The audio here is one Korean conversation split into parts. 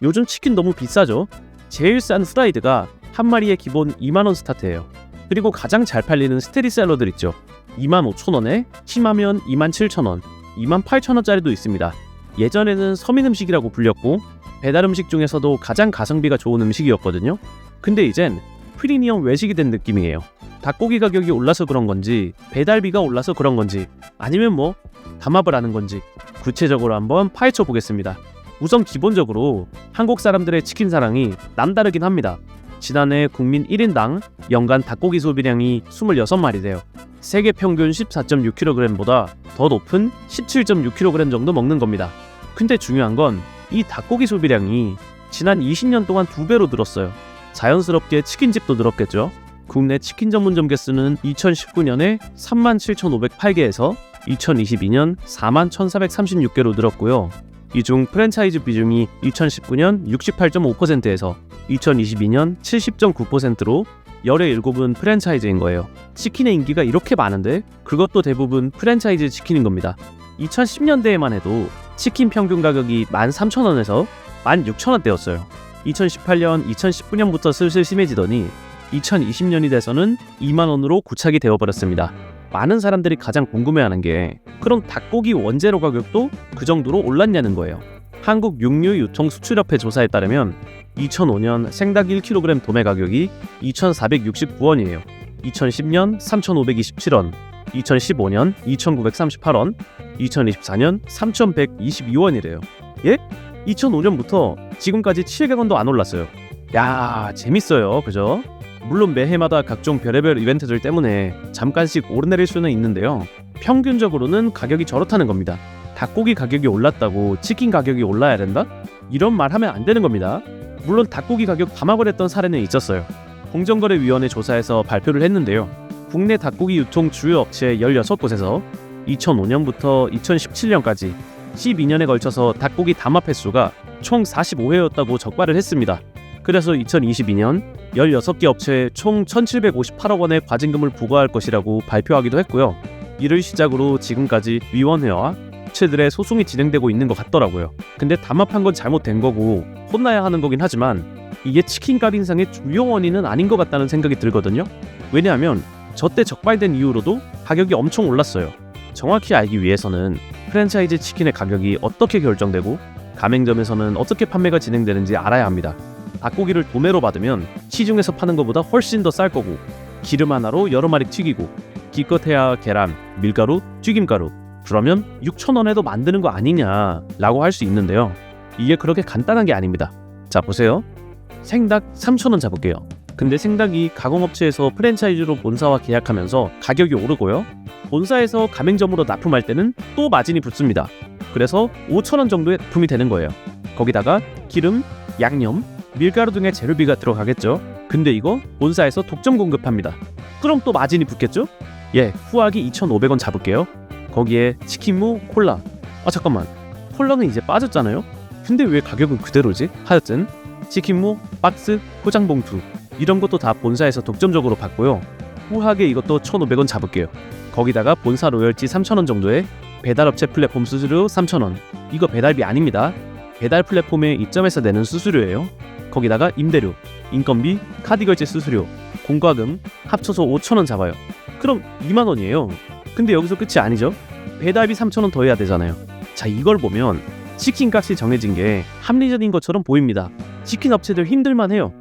요즘 치킨 너무 비싸죠? 제일 싼 후라이드가 한 마리에 기본 2만원 스타트예요. 그리고 가장 잘 팔리는 스테디셀러들 있죠. 25,000원에 심하면 27,000원, 28,000원짜리도 있습니다. 예전에는 서민 음식이라고 불렸고 배달 음식 중에서도 가장 가성비가 좋은 음식이었거든요. 근데 이젠 프리미엄 외식이 된 느낌이에요. 닭고기 가격이 올라서 그런 건지, 배달비가 올라서 그런 건지, 아니면 뭐 담합을 하는 건지 구체적으로 한번 파헤쳐 보겠습니다. 우선 기본적으로 한국 사람들의 치킨 사랑이 남다르긴 합니다. 지난해 국민 1인당 연간 닭고기 소비량이 26마리래요. 세계 평균 14.6kg보다 더 높은 17.6kg 정도 먹는 겁니다. 근데 중요한 건 이 닭고기 소비량이 지난 20년 동안 2배로 늘었어요. 자연스럽게 치킨집도 늘었겠죠. 국내 치킨 전문점 개수는 2019년에 37,508개에서 2022년 41,436개로 늘었고요. 이 중 프랜차이즈 비중이 2019년 68.5%에서 2022년 70.9%로 17은 프랜차이즈인 거예요. 치킨의 인기가 이렇게 많은데 그것도 대부분 프랜차이즈 치킨인 겁니다. 2010년대에만 해도 치킨 평균 가격이 13,000원에서 16,000원대였어요. 2018년, 2019년부터 슬슬 심해지더니 2020년이 돼서는 2만원으로 고착이 되어버렸습니다. 많은 사람들이 가장 궁금해하는 게 그럼 닭고기 원재료 가격도 그 정도로 올랐냐는 거예요. 한국 육류유통수출협회 조사에 따르면 2005년 생닭 1kg 도매 가격이 2,469원이에요. 2010년 3,527원, 2015년 2,938원, 2024년 3,122원이래요. 예? 2005년부터 지금까지 700원도 안 올랐어요. 야, 재밌어요. 그죠? 물론 매해마다 각종 별의별 이벤트들 때문에 잠깐씩 오르내릴 수는 있는데요. 평균적으로는 가격이 저렇다는 겁니다. 닭고기 가격이 올랐다고 치킨 가격이 올라야 된다? 이런 말 하면 안 되는 겁니다. 물론 닭고기 가격 감압을 했던 사례는 있었어요. 공정거래위원회 조사에서 발표를 했는데요. 국내 닭고기 유통 주요 업체 16곳에서 2005년부터 2017년까지 12년에 걸쳐서 닭고기 담합 횟수가 총 45회였다고 적발을 했습니다. 그래서 2022년 16개 업체에 총 1,758억 원의 과징금을 부과할 것이라고 발표하기도 했고요. 이를 시작으로 지금까지 위원회와 업체들의 소송이 진행되고 있는 것 같더라고요. 근데 담합한 건 잘못된 거고 혼나야 하는 거긴 하지만 이게 치킨값 인상의 주요 원인은 아닌 것 같다는 생각이 들거든요. 왜냐하면 저때 적발된 이후로도 가격이 엄청 올랐어요. 정확히 알기 위해서는 프랜차이즈 치킨의 가격이 어떻게 결정되고 가맹점에서는 어떻게 판매가 진행되는지 알아야 합니다. 닭고기를 도매로 받으면 시중에서 파는 것보다 훨씬 더 쌀 거고 기름 하나로 여러 마리 튀기고 기껏해야 계란, 밀가루, 튀김가루 그러면 6,000원에도 만드는 거 아니냐라고 할 수 있는데요. 이게 그렇게 간단한 게 아닙니다. 자 보세요. 생닭 3,000원 잡을게요. 근데 생닭이 가공업체에서 프랜차이즈로 본사와 계약하면서 가격이 오르고요. 본사에서 가맹점으로 납품할 때는 또 마진이 붙습니다. 그래서 5,000원 정도의 납품이 되는 거예요. 거기다가 기름, 양념, 밀가루 등의 재료비가 들어가겠죠. 근데 이거 본사에서 독점 공급합니다. 그럼 또 마진이 붙겠죠? 예, 후하게 2,500원 잡을게요. 거기에 치킨무, 콜라. 잠깐만, 콜라는 이제 빠졌잖아요? 근데 왜 가격은 그대로지? 하여튼 치킨무, 박스, 포장봉투 이런 것도 다 본사에서 독점적으로 받고요. 후하게 이것도 1,500원 잡을게요. 거기다가 본사 로열티 3,000원 정도에 배달업체 플랫폼 수수료 3,000원. 이거 배달비 아닙니다. 배달 플랫폼에 입점해서 내는 수수료예요. 거기다가 임대료, 인건비, 카드 결제 수수료, 공과금 합쳐서 5,000원 잡아요. 그럼 2만원이에요. 근데 여기서 끝이 아니죠. 배달비 3,000원 더 해야 되잖아요. 자, 이걸 보면 치킨 값이 정해진 게 합리적인 것처럼 보입니다. 치킨 업체들 힘들만 해요.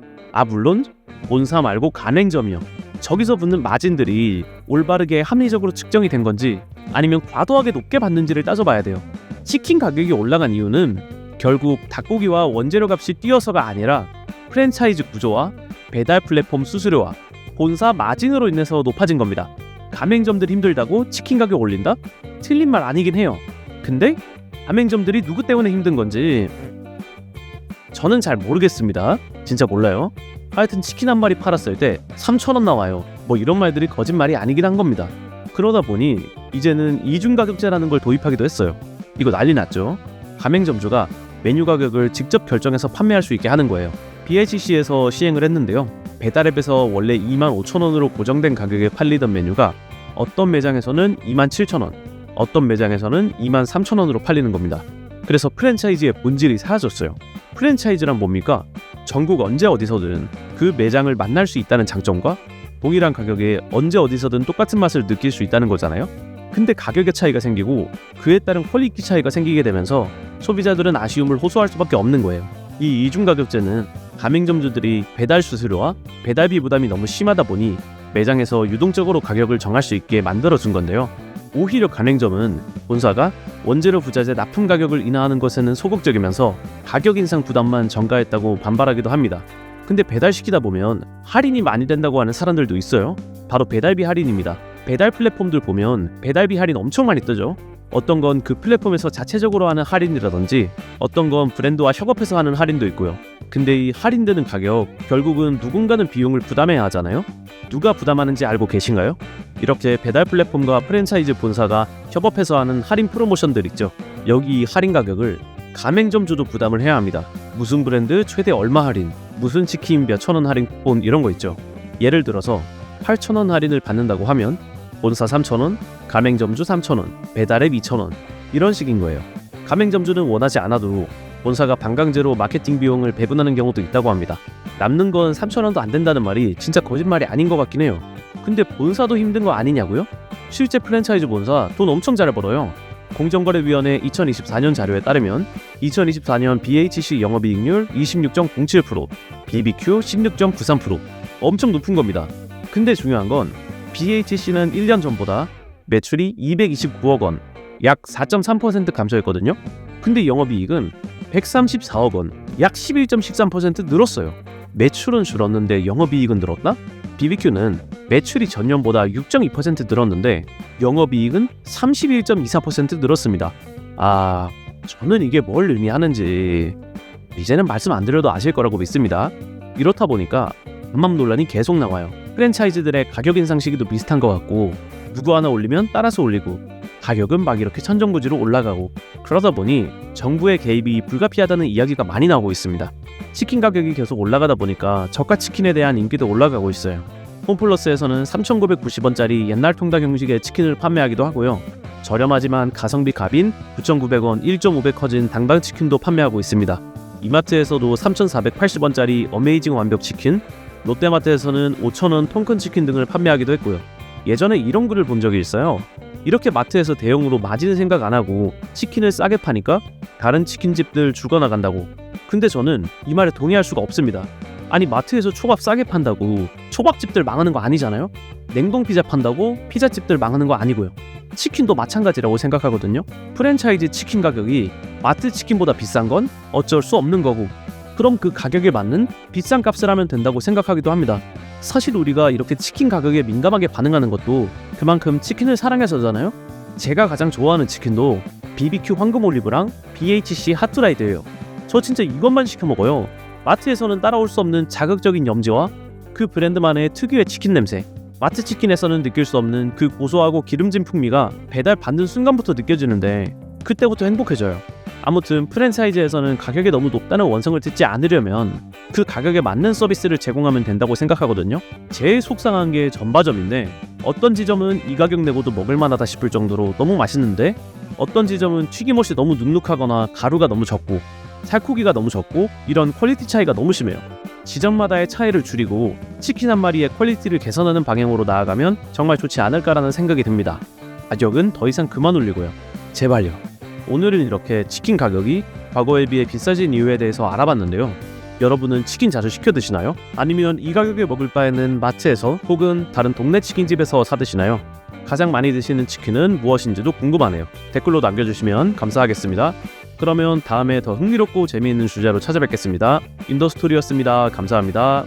물론 본사 말고 가맹점이요. 저기서 붙는 마진들이 올바르게 합리적으로 측정이 된 건지 아니면 과도하게 높게 받는지를 따져봐야 돼요. 치킨 가격이 올라간 이유는 결국 닭고기와 원재료 값이 뛰어서가 아니라 프랜차이즈 구조와 배달 플랫폼 수수료와 본사 마진으로 인해서 높아진 겁니다. 가맹점들이 힘들다고 치킨 가격 올린다? 틀린 말 아니긴 해요. 근데 가맹점들이 누구 때문에 힘든 건지 저는 잘 모르겠습니다. 진짜 몰라요. 하여튼 치킨 한 마리 팔았을 때 3,000원 나와요. 뭐 이런 말들이 거짓말이 아니긴 한 겁니다. 그러다 보니 이제는 이중가격제라는 걸 도입하기도 했어요. 이거 난리 났죠. 가맹점주가 메뉴 가격을 직접 결정해서 판매할 수 있게 하는 거예요. BHC에서 시행을 했는데요. 배달앱에서 원래 25,000원으로 고정된 가격에 팔리던 메뉴가 어떤 매장에서는 27,000원, 어떤 매장에서는 23,000원으로 팔리는 겁니다. 그래서 프랜차이즈의 본질이 사라졌어요. 프랜차이즈란 뭡니까? 전국 언제 어디서든 그 매장을 만날 수 있다는 장점과 동일한 가격에 언제 어디서든 똑같은 맛을 느낄 수 있다는 거잖아요. 근데 가격의 차이가 생기고 그에 따른 퀄리티 차이가 생기게 되면서 소비자들은 아쉬움을 호소할 수밖에 없는 거예요. 이 이중 가격제는 가맹점주들이 배달 수수료와 배달비 부담이 너무 심하다 보니 매장에서 유동적으로 가격을 정할 수 있게 만들어준 건데요. 오히려 가맹점은 본사가 원재료 부자재 납품 가격을 인하하는 것에는 소극적이면서 가격 인상 부담만 전가했다고 반발하기도 합니다. 근데 배달시키다 보면 할인이 많이 된다고 하는 사람들도 있어요. 바로 배달비 할인입니다. 배달 플랫폼들 보면 배달비 할인 엄청 많이 뜨죠. 어떤 건 그 플랫폼에서 자체적으로 하는 할인이라든지 어떤 건 브랜드와 협업해서 하는 할인도 있고요. 근데 이 할인되는 가격 결국은 누군가는 비용을 부담해야 하잖아요. 누가 부담하는지 알고 계신가요? 이렇게 배달 플랫폼과 프랜차이즈 본사가 협업해서 하는 할인 프로모션들 있죠. 여기 할인 가격을 가맹점주도 부담을 해야 합니다. 무슨 브랜드 최대 얼마 할인, 무슨 치킨 몇천 원 할인 쿠폰 이런 거 있죠. 예를 들어서 8,000원 할인을 받는다고 하면 본사 3,000원, 가맹점주 3,000원, 배달앱 2,000원 이런 식인 거예요. 가맹점주는 원하지 않아도 본사가 반강제로 마케팅 비용을 배분하는 경우도 있다고 합니다. 남는 건 3,000원도 안 된다는 말이 진짜 거짓말이 아닌 것 같긴 해요. 근데 본사도 힘든 거 아니냐고요? 실제 프랜차이즈 본사 돈 엄청 잘 벌어요. 공정거래위원회 2024년 자료에 따르면 2024년 BHC 영업이익률 26.07%, BBQ 16.93%, 엄청 높은 겁니다. 근데 중요한 건 BHC는 1년 전보다 매출이 229억 원, 약 4.3% 감소했거든요. 근데 영업이익은 134억 원, 약 11.13% 늘었어요. 매출은 줄었는데 영업이익은 늘었나? BBQ는 매출이 전년보다 6.2% 늘었는데 영업이익은 31.24% 늘었습니다. 저는 이게 뭘 의미하는지 이제는 말씀 안 드려도 아실 거라고 믿습니다. 이렇다 보니까 반만 논란이 계속 나와요. 프랜차이즈들의 가격 인상 시기도 비슷한 것 같고 누구 하나 올리면 따라서 올리고 가격은 막 이렇게 천정부지로 올라가고 그러다 보니 정부의 개입이 불가피하다는 이야기가 많이 나오고 있습니다. 치킨 가격이 계속 올라가다 보니까 저가 치킨에 대한 인기도 올라가고 있어요. 홈플러스에서는 3,990원짜리 옛날 통닭 형식의 치킨을 판매하기도 하고요. 저렴하지만 가성비 갑인 9,900원 1.5배 커진 당당치킨도 판매하고 있습니다. 이마트에서도 3,480원짜리 어메이징 완벽 치킨, 롯데마트에서는 5,000원 통큰 치킨 등을 판매하기도 했고요. 예전에 이런 글을 본 적이 있어요. 이렇게 마트에서 대용으로 마진 생각 안 하고 치킨을 싸게 파니까 다른 치킨집들 죽어나간다고. 근데 저는 이 말에 동의할 수가 없습니다. 아니 마트에서 초밥 싸게 판다고 초밥집들 망하는 거 아니잖아요? 냉동 피자 판다고 피자집들 망하는 거 아니고요. 치킨도 마찬가지라고 생각하거든요. 프랜차이즈 치킨 가격이 마트 치킨보다 비싼 건 어쩔 수 없는 거고 그럼 그 가격에 맞는 비싼 값을 하면 된다고 생각하기도 합니다. 사실 우리가 이렇게 치킨 가격에 민감하게 반응하는 것도 그만큼 치킨을 사랑해서잖아요. 제가 가장 좋아하는 치킨도 BBQ 황금 올리브랑 BHC 핫프라이드예요. 저 진짜 이것만 시켜 먹어요. 마트에서는 따라올 수 없는 자극적인 염지와 그 브랜드만의 특유의 치킨 냄새, 마트 치킨에서는 느낄 수 없는 그 고소하고 기름진 풍미가 배달 받는 순간부터 느껴지는데 그때부터 행복해져요. 아무튼 프랜차이즈에서는 가격이 너무 높다는 원성을 듣지 않으려면 그 가격에 맞는 서비스를 제공하면 된다고 생각하거든요. 제일 속상한 게 전바점인데 어떤 지점은 이 가격 내고도 먹을만하다 싶을 정도로 너무 맛있는데 어떤 지점은 튀김옷이 너무 눅눅하거나 가루가 너무 적고 살코기가 너무 적고 이런 퀄리티 차이가 너무 심해요. 지점마다의 차이를 줄이고 치킨 한 마리의 퀄리티를 개선하는 방향으로 나아가면 정말 좋지 않을까라는 생각이 듭니다. 가격은 더 이상 그만 올리고요. 제발요. 오늘은 이렇게 치킨 가격이 과거에 비해 비싸진 이유에 대해서 알아봤는데요. 여러분은 치킨 자주 시켜 드시나요? 아니면 이 가격에 먹을 바에는 마트에서 혹은 다른 동네 치킨집에서 사 드시나요? 가장 많이 드시는 치킨은 무엇인지도 궁금하네요. 댓글로 남겨주시면 감사하겠습니다. 그러면 다음에 더 흥미롭고 재미있는 주제로 찾아뵙겠습니다. 인더스토리였습니다. 감사합니다.